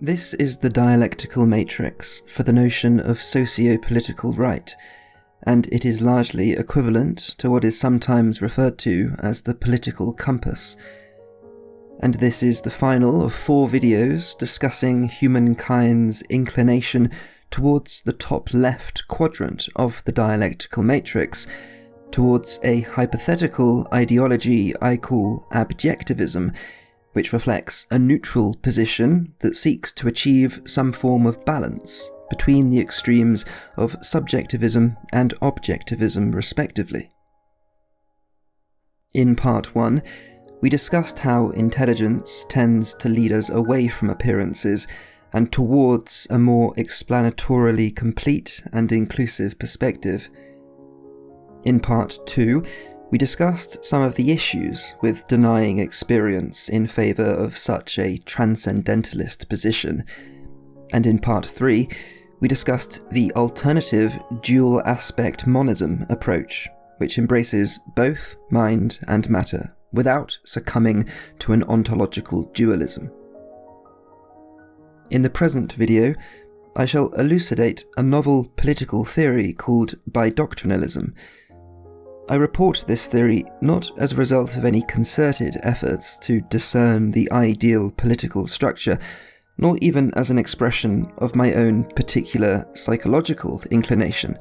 This is the dialectical matrix for the notion of socio-political right, and it is largely equivalent to what is sometimes referred to as the political compass. And this is the final of 4 videos discussing humankind's inclination towards the top left quadrant of the dialectical matrix, towards a hypothetical ideology I call abjectivism, which reflects a neutral position that seeks to achieve some form of balance between the extremes of subjectivism and objectivism respectively. In part 1, we discussed how intelligence tends to lead us away from appearances and towards a more explanatorily complete and inclusive perspective. In part 2, we discussed some of the issues with denying experience in favour of such a transcendentalist position, and in part 3, we discussed the alternative dual-aspect monism approach, which embraces both mind and matter without succumbing to an ontological dualism. In the present video, I shall elucidate a novel political theory called Bidoctrinalism. I report this theory not as a result of any concerted efforts to discern the ideal political structure, nor even as an expression of my own particular psychological inclination.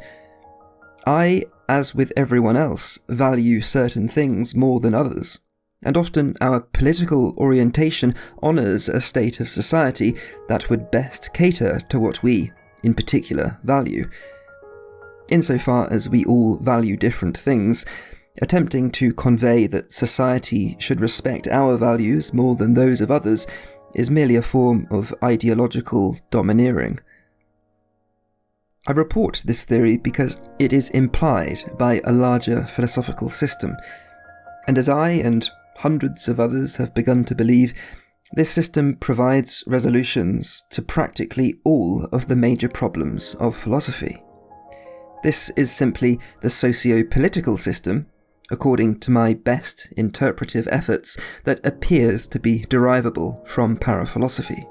I, as with everyone else, value certain things more than others, and often our political orientation honours a state of society that would best cater to what we, in particular, value. Insofar as we all value different things, attempting to convey that society should respect our values more than those of others is merely a form of ideological domineering. I report this theory because it is implied by a larger philosophical system, and as I and hundreds of others have begun to believe, this system provides resolutions to practically all of the major problems of philosophy. This is simply the socio-political system, according to my best interpretive efforts, that appears to be derivable from paraphilosophy.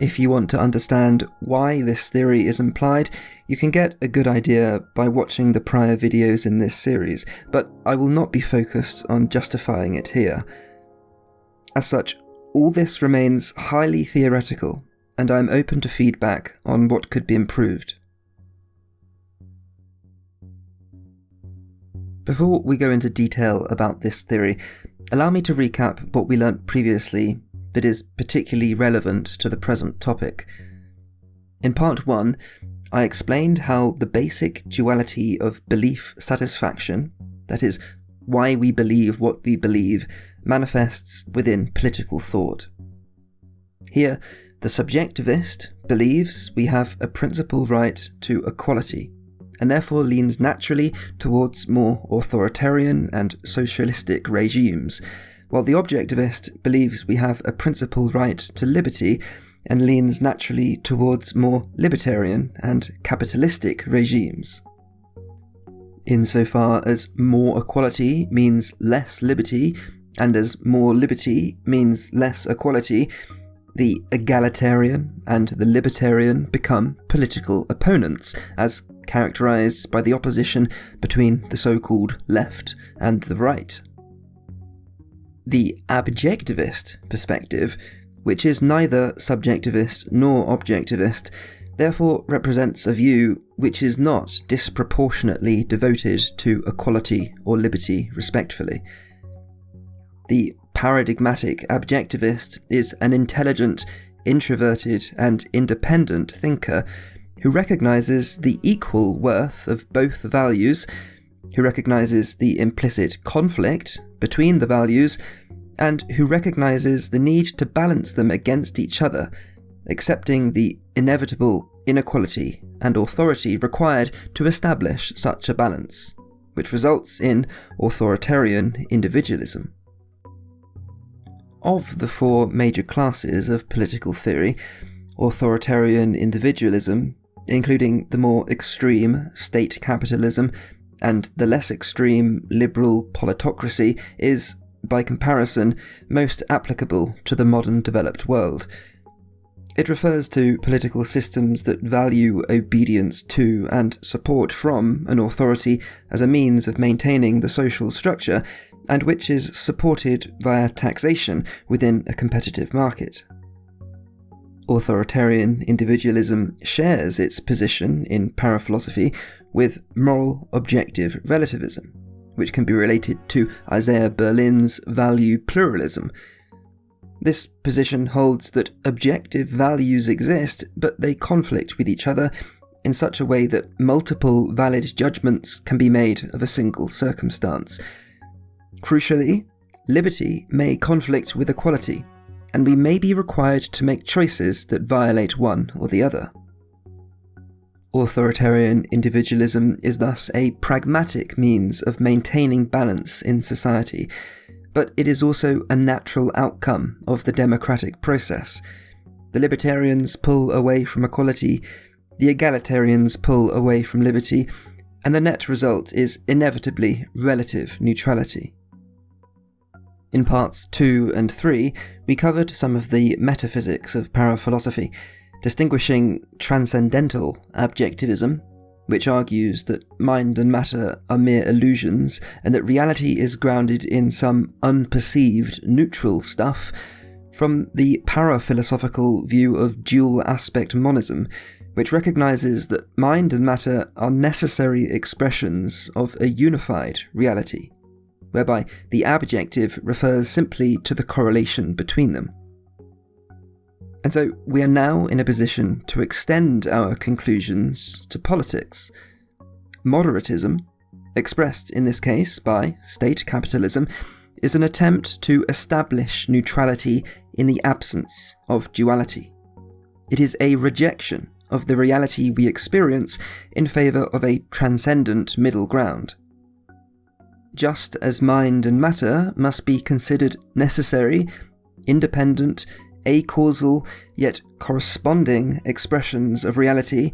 If you want to understand why this theory is implied, you can get a good idea by watching the prior videos in this series, but I will not be focused on justifying it here. As such, all this remains highly theoretical, and I am open to feedback on what could be improved. Before we go into detail about this theory, allow me to recap what we learnt previously that is particularly relevant to the present topic. In part 1, I explained how the basic duality of belief satisfaction, that is, why we believe what we believe, manifests within political thought. Here, the subjectivist believes we have a principal right to equality, and therefore leans naturally towards more authoritarian and socialistic regimes, while the objectivist believes we have a principal right to liberty and leans naturally towards more libertarian and capitalistic regimes. Insofar as more equality means less liberty, and as more liberty means less equality, the egalitarian and the libertarian become political opponents, as characterised by the opposition between the so-called left and the right. The abjectivist perspective, which is neither subjectivist nor objectivist, therefore represents a view which is not disproportionately devoted to equality or liberty respectively. The paradigmatic abjectivist is an intelligent, introverted, and independent thinker who recognises the equal worth of both values, who recognises the implicit conflict between the values, and who recognises the need to balance them against each other, accepting the inevitable inequality and authority required to establish such a balance, which results in authoritarian individualism. Of the 4 major classes of political theory, authoritarian individualism, including the more extreme state capitalism, and the less extreme liberal politocracy, is, by comparison, most applicable to the modern developed world, It refers to political systems that value obedience to and support from an authority as a means of maintaining the social structure, and which is supported via taxation within a competitive market. Authoritarian individualism shares its position in paraphilosophy with moral objective relativism, which can be related to Isaiah Berlin's value pluralism. This position holds that objective values exist, but they conflict with each other in such a way that multiple valid judgments can be made of a single circumstance. Crucially, liberty may conflict with equality, and we may be required to make choices that violate one or the other. Authoritarian individualism is thus a pragmatic means of maintaining balance in society, but it is also a natural outcome of the democratic process. The libertarians pull away from equality, the egalitarians pull away from liberty, and the net result is inevitably relative neutrality. In parts 2 and 3, we covered some of the metaphysics of paraphilosophy, distinguishing transcendental objectivism, which argues that mind and matter are mere illusions and that reality is grounded in some unperceived neutral stuff, from the paraphilosophical view of dual-aspect monism, which recognizes that mind and matter are necessary expressions of a unified reality, whereby the objective refers simply to the correlation between them. And so we are now in a position to extend our conclusions to politics. Moderatism, expressed in this case by state capitalism, is an attempt to establish neutrality in the absence of duality. It is a rejection of the reality we experience in favour of a transcendent middle ground. Just as mind and matter must be considered necessary, independent, acausal, yet corresponding expressions of reality,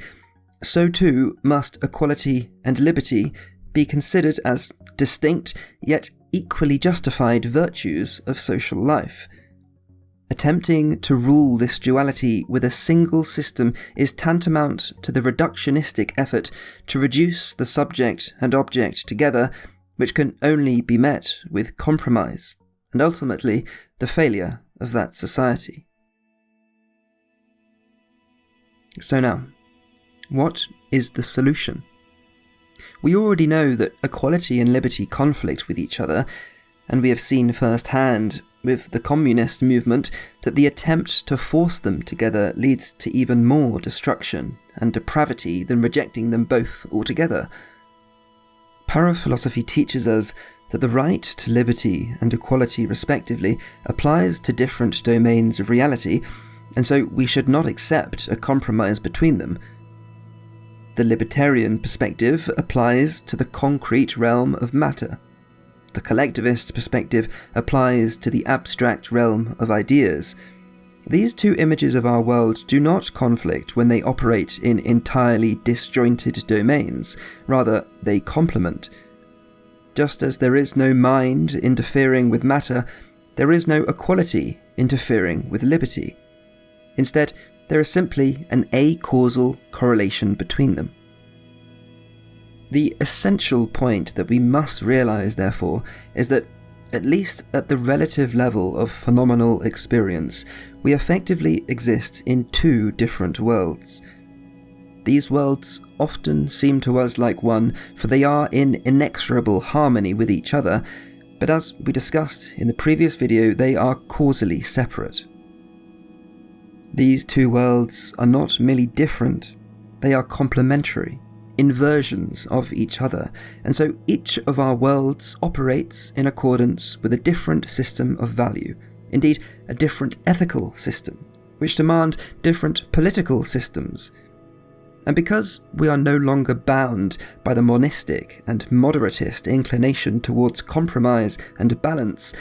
so too must equality and liberty be considered as distinct, yet equally justified virtues of social life. Attempting to rule this duality with a single system is tantamount to the reductionistic effort to reduce the subject and object together, which can only be met with compromise, and ultimately the failure of that society. So now, what is the solution? We already know that equality and liberty conflict with each other, and we have seen firsthand with the communist movement that the attempt to force them together leads to even more destruction and depravity than rejecting them both altogether. Paraphilosophy teaches us that the right to liberty and equality respectively applies to different domains of reality, and so we should not accept a compromise between them. The libertarian perspective applies to the concrete realm of matter. The collectivist perspective applies to the abstract realm of ideas. These two images of our world do not conflict when they operate in entirely disjointed domains, rather they complement. Just as there is no mind interfering with matter, there is no equality interfering with liberty. Instead, there is simply an acausal correlation between them. The essential point that we must realize, therefore, is that, at least at the relative level of phenomenal experience, we effectively exist in two different worlds. These worlds often seem to us like one, for they are in inexorable harmony with each other, but as we discussed in the previous video, they are causally separate. These two worlds are not merely different, they are complementary, inversions of each other, and so each of our worlds operates in accordance with a different system of value, indeed a different ethical system, which demand different political systems. And because we are no longer bound by the monistic and moderatist inclination towards compromise and balance,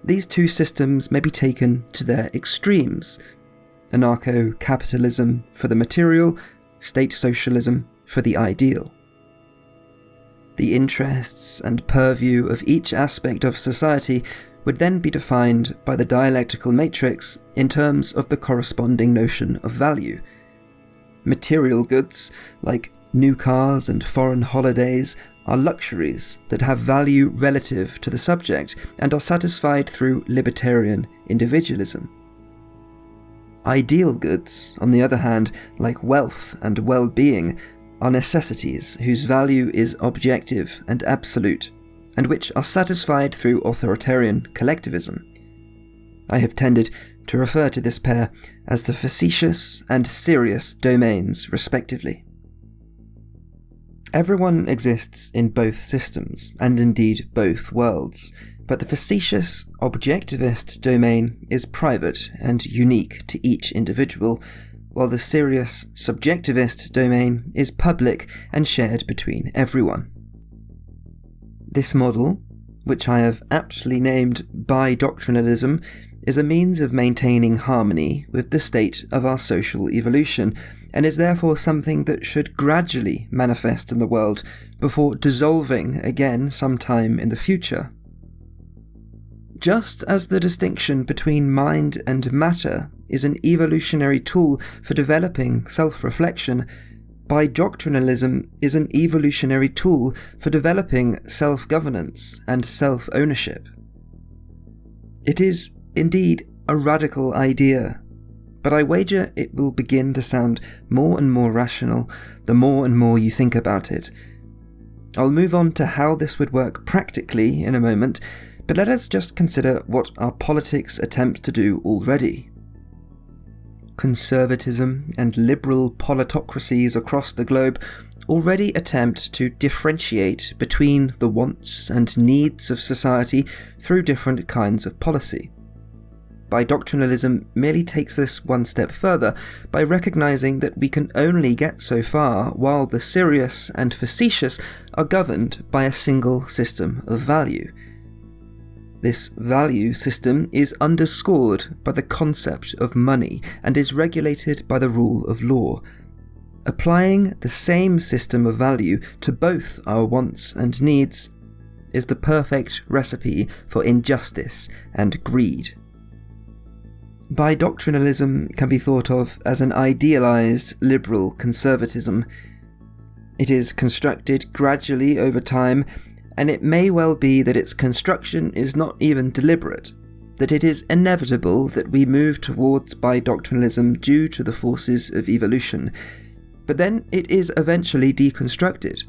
these two systems may be taken to their extremes: anarcho-capitalism for the material, state socialism for the ideal. The interests and purview of each aspect of society would then be defined by the dialectical matrix in terms of the corresponding notion of value. Material goods, like new cars and foreign holidays, are luxuries that have value relative to the subject and are satisfied through libertarian individualism. Ideal goods, on the other hand, like wealth and well-being, are necessities whose value is objective and absolute, and which are satisfied through authoritarian collectivism. I have tended to refer to this pair as the facetious and serious domains, respectively. Everyone exists in both systems, and indeed both worlds, but the facetious, objectivist domain is private and unique to each individual, while the serious, subjectivist domain is public and shared between everyone. This model, which I have aptly named Bidoctrinalism, is a means of maintaining harmony with the state of our social evolution, and is therefore something that should gradually manifest in the world before dissolving again sometime in the future. Just as the distinction between mind and matter is an evolutionary tool for developing self-reflection, Bidoctrinalism is an evolutionary tool for developing self-governance and self-ownership. It is, indeed, a radical idea, but I wager it will begin to sound more and more rational the more and more you think about it. I'll move on to how this would work practically in a moment, but let us just consider what our politics attempts to do already. Conservatism and liberal politocracies across the globe already attempt to differentiate between the wants and needs of society through different kinds of policy. Bidoctrinalism merely takes this one step further by recognizing that we can only get so far while the serious and facetious are governed by a single system of value. This value system is underscored by the concept of money and is regulated by the rule of law. Applying the same system of value to both our wants and needs is the perfect recipe for injustice and greed. Bidoctrinalism can be thought of as an idealized liberal conservatism. It is constructed gradually over time, and it may well be that its construction is not even deliberate, that it is inevitable that we move towards bidoctrinalism due to the forces of evolution, but then it is eventually deconstructed,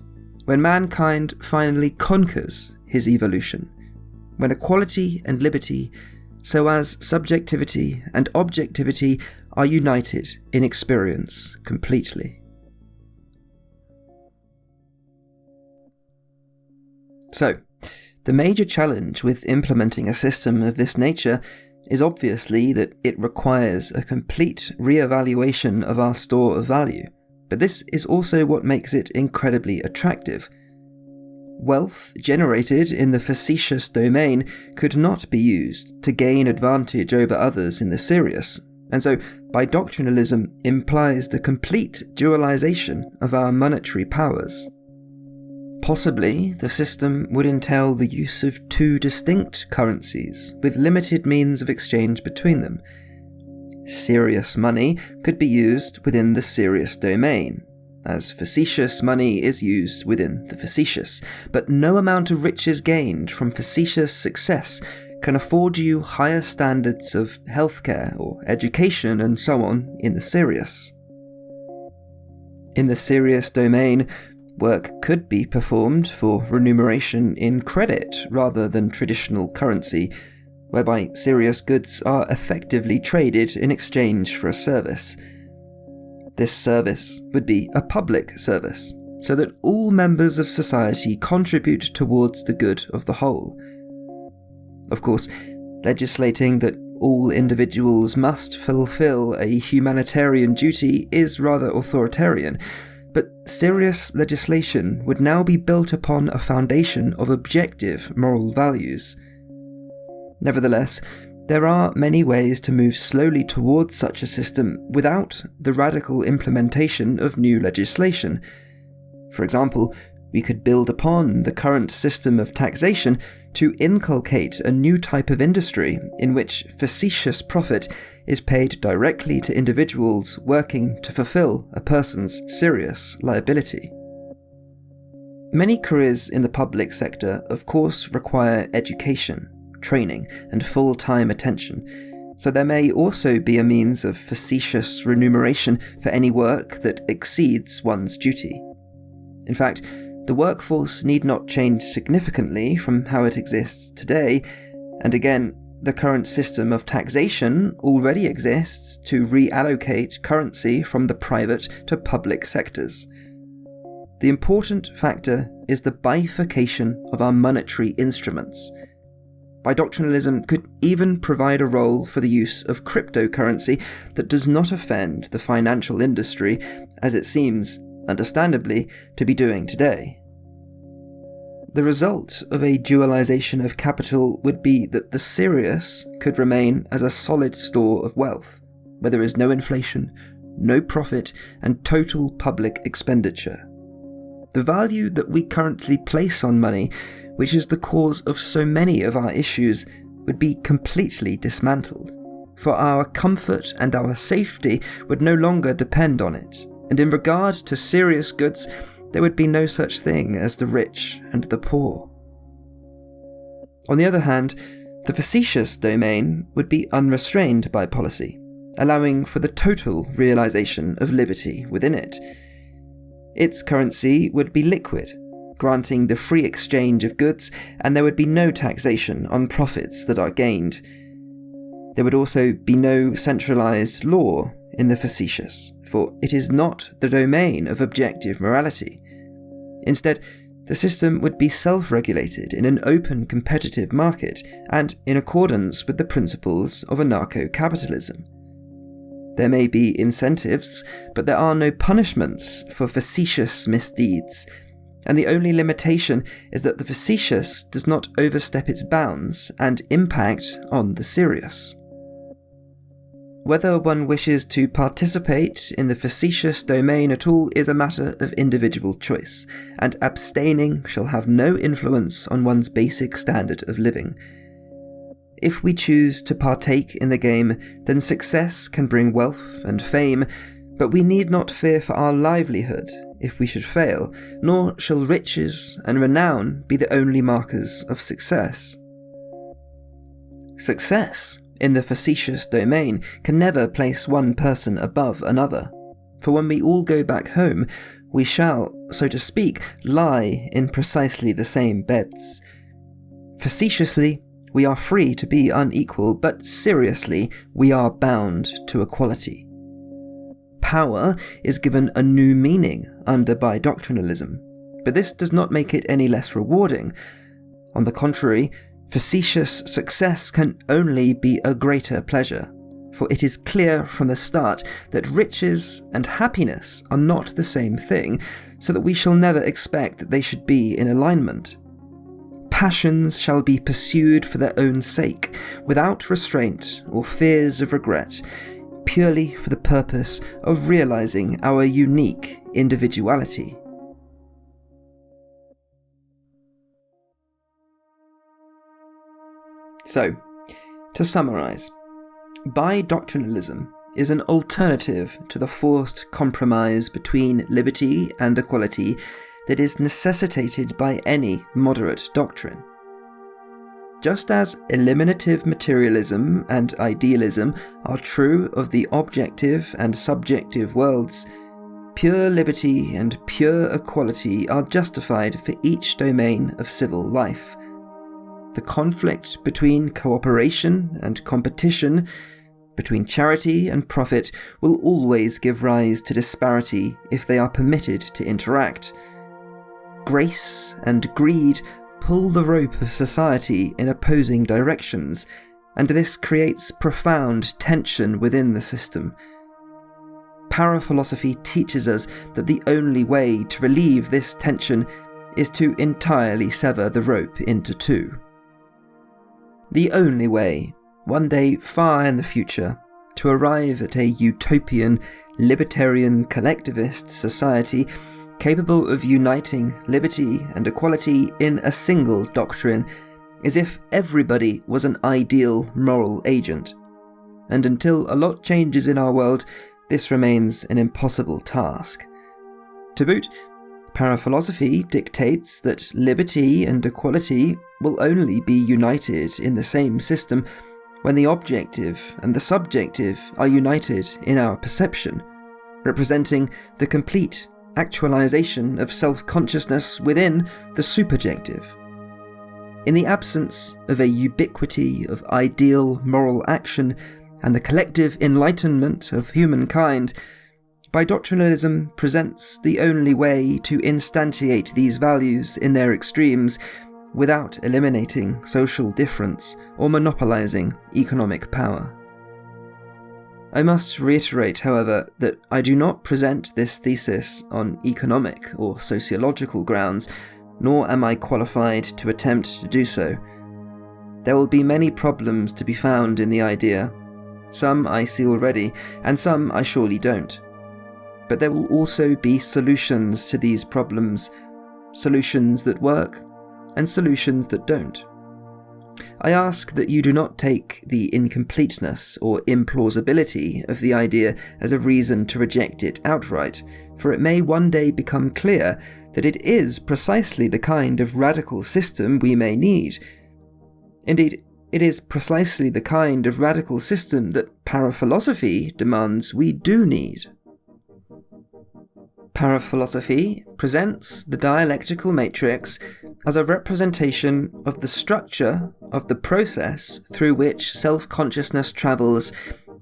when mankind finally conquers his evolution, when equality and liberty, so as subjectivity and objectivity, are united in experience completely. So, the major challenge with implementing a system of this nature is obviously that it requires a complete re-evaluation of our store of value, but this is also what makes it incredibly attractive. Wealth generated in the facetious domain could not be used to gain advantage over others in the serious, and so bidoctrinalism implies the complete dualization of our monetary powers. Possibly, the system would entail the use of two distinct currencies with limited means of exchange between them. Serious money could be used within the serious domain, as facetious money is used within the facetious, but no amount of riches gained from facetious success can afford you higher standards of healthcare or education and so on in the serious. In the serious domain, work could be performed for remuneration in credit rather than traditional currency, whereby serious goods are effectively traded in exchange for a service. This service would be a public service, so that all members of society contribute towards the good of the whole. Of course, legislating that all individuals must fulfill a humanitarian duty is rather authoritarian, but serious legislation would now be built upon a foundation of objective moral values. Nevertheless, there are many ways to move slowly towards such a system without the radical implementation of new legislation. For example, We could build upon the current system of taxation to inculcate a new type of industry in which facetious profit is paid directly to individuals working to fulfill a person's serious liability. Many careers in the public sector, of course, require education, training, and full-time attention, so there may also be a means of facetious remuneration for any work that exceeds one's duty. In fact, the workforce need not change significantly from how it exists today, and again, the current system of taxation already exists to reallocate currency from the private to public sectors. The important factor is the bifurcation of our monetary instruments. Bidoctrinalism could even provide a role for the use of cryptocurrency that does not offend the financial industry, as it seems, understandably, to be doing today. The result of a dualization of capital would be that the serious could remain as a solid store of wealth, where there is no inflation, no profit, and total public expenditure. The value that we currently place on money, which is the cause of so many of our issues, would be completely dismantled. For our comfort and our safety would no longer depend on it, and in regard to serious goods, there would be no such thing as the rich and the poor. On the other hand, the facetious domain would be unrestrained by policy, allowing for the total realization of liberty within it. Its currency would be liquid, granting the free exchange of goods, and there would be no taxation on profits that are gained. There would also be no centralized law in the facetious, for it is not the domain of objective morality. Instead, the system would be self-regulated in an open competitive market and in accordance with the principles of anarcho-capitalism. There may be incentives, but there are no punishments for facetious misdeeds, and the only limitation is that the facetious does not overstep its bounds and impact on the serious. Whether one wishes to participate in the facetious domain at all is a matter of individual choice, and abstaining shall have no influence on one's basic standard of living. If we choose to partake in the game, then success can bring wealth and fame, but we need not fear for our livelihood if we should fail, nor shall riches and renown be the only markers of success. Success in the facetious domain can never place one person above another, for when we all go back home, we shall, so to speak, lie in precisely the same beds. Facetiously, we are free to be unequal, but seriously, we are bound to equality. Power is given a new meaning under Bidoctrinalism, but this does not make it any less rewarding. On the contrary, facetious success can only be a greater pleasure, for it is clear from the start that riches and happiness are not the same thing, so that we shall never expect that they should be in alignment. Passions shall be pursued for their own sake, without restraint or fears of regret, purely for the purpose of realizing our unique individuality. So, to summarize, Bidoctrinalism is an alternative to the forced compromise between liberty and equality that is necessitated by any moderate doctrine. Just as eliminative materialism and idealism are true of the objective and subjective worlds, pure liberty and pure equality are justified for each domain of civil life. The conflict between cooperation and competition, between charity and profit, will always give rise to disparity if they are permitted to interact. Grace and greed pull the rope of society in opposing directions, and this creates profound tension within the system. Paraphilosophy teaches us that the only way to relieve this tension is to entirely sever the rope into two. The only way, one day far in the future, to arrive at a utopian, libertarian, collectivist society capable of uniting liberty and equality in a single doctrine, as if everybody was an ideal moral agent. And until a lot changes in our world, this remains an impossible task. To boot, paraphilosophy dictates that liberty and equality will only be united in the same system when the objective and the subjective are united in our perception, representing the complete actualization of self-consciousness within the superjective. In the absence of a ubiquity of ideal moral action and the collective enlightenment of humankind, Bidoctrinalism presents the only way to instantiate these values in their extremes without eliminating social difference or monopolizing economic power. I must reiterate, however, that I do not present this thesis on economic or sociological grounds, nor am I qualified to attempt to do so. There will be many problems to be found in the idea. Some I see already, and some I surely don't. But there will also be solutions to these problems, solutions that work, and solutions that don't. I ask that you do not take the incompleteness or implausibility of the idea as a reason to reject it outright, for it may one day become clear that it is precisely the kind of radical system we may need. Indeed, it is precisely the kind of radical system that paraphilosophy demands we do need. Paraphilosophy presents the dialectical matrix as a representation of the structure of the process through which self-consciousness travels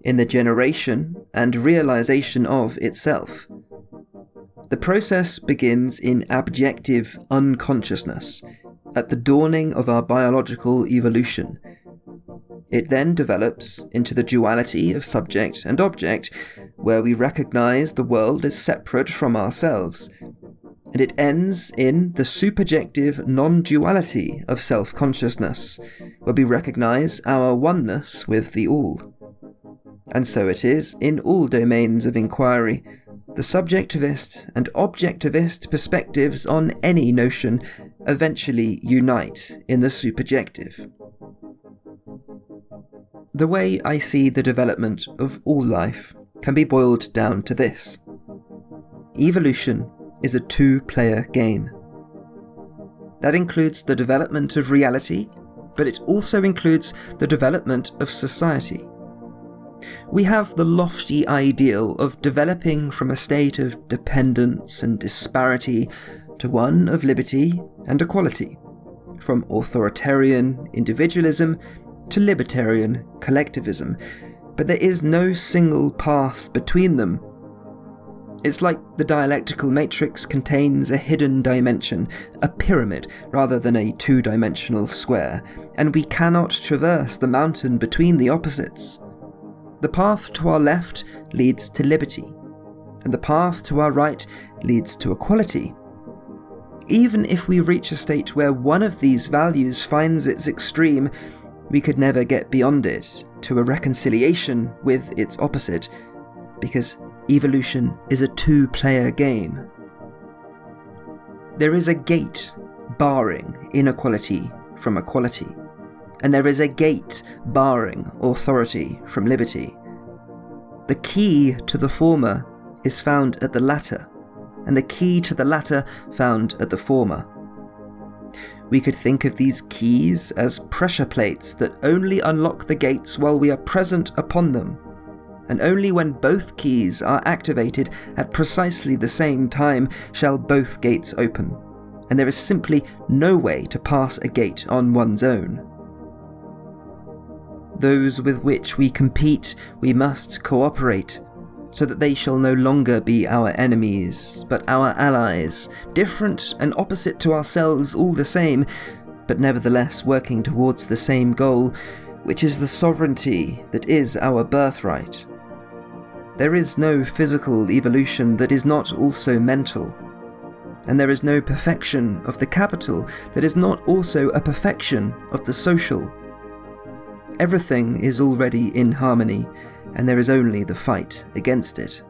in the generation and realization of itself. The process begins in abjective unconsciousness, at the dawning of our biological evolution. It then develops into the duality of subject and object, where we recognize the world as separate from ourselves, and it ends in the superjective non-duality of self-consciousness, where we recognize our oneness with the all. And so it is in all domains of inquiry. The subjectivist and objectivist perspectives on any notion eventually unite in the superjective. The way I see the development of all life can be boiled down to this. Evolution is a two-player game. That includes the development of reality, but it also includes the development of society. We have the lofty ideal of developing from a state of dependence and disparity to one of liberty and equality, from authoritarian individualism to libertarian collectivism, but there is no single path between them. It's like the dialectical matrix contains a hidden dimension, a pyramid rather than a two-dimensional square, and we cannot traverse the mountain between the opposites. The path to our left leads to liberty, and the path to our right leads to equality. Even if we reach a state where one of these values finds its extreme, we could never get beyond it to a reconciliation with its opposite, because evolution is a two-player game. There is a gate barring inequality from equality, and there is a gate barring authority from liberty. The key to the former is found at the latter, and the key to the latter found at the former. We could think of these keys as pressure plates that only unlock the gates while we are present upon them, and only when both keys are activated at precisely the same time shall both gates open, and there is simply no way to pass a gate on one's own. Those with which we compete, we must cooperate, so that they shall no longer be our enemies, but our allies, different and opposite to ourselves all the same, but nevertheless working towards the same goal, which is the sovereignty that is our birthright. There is no physical evolution that is not also mental, and there is no perfection of the capital that is not also a perfection of the social. Everything is already in harmony, and there is only the fight against it.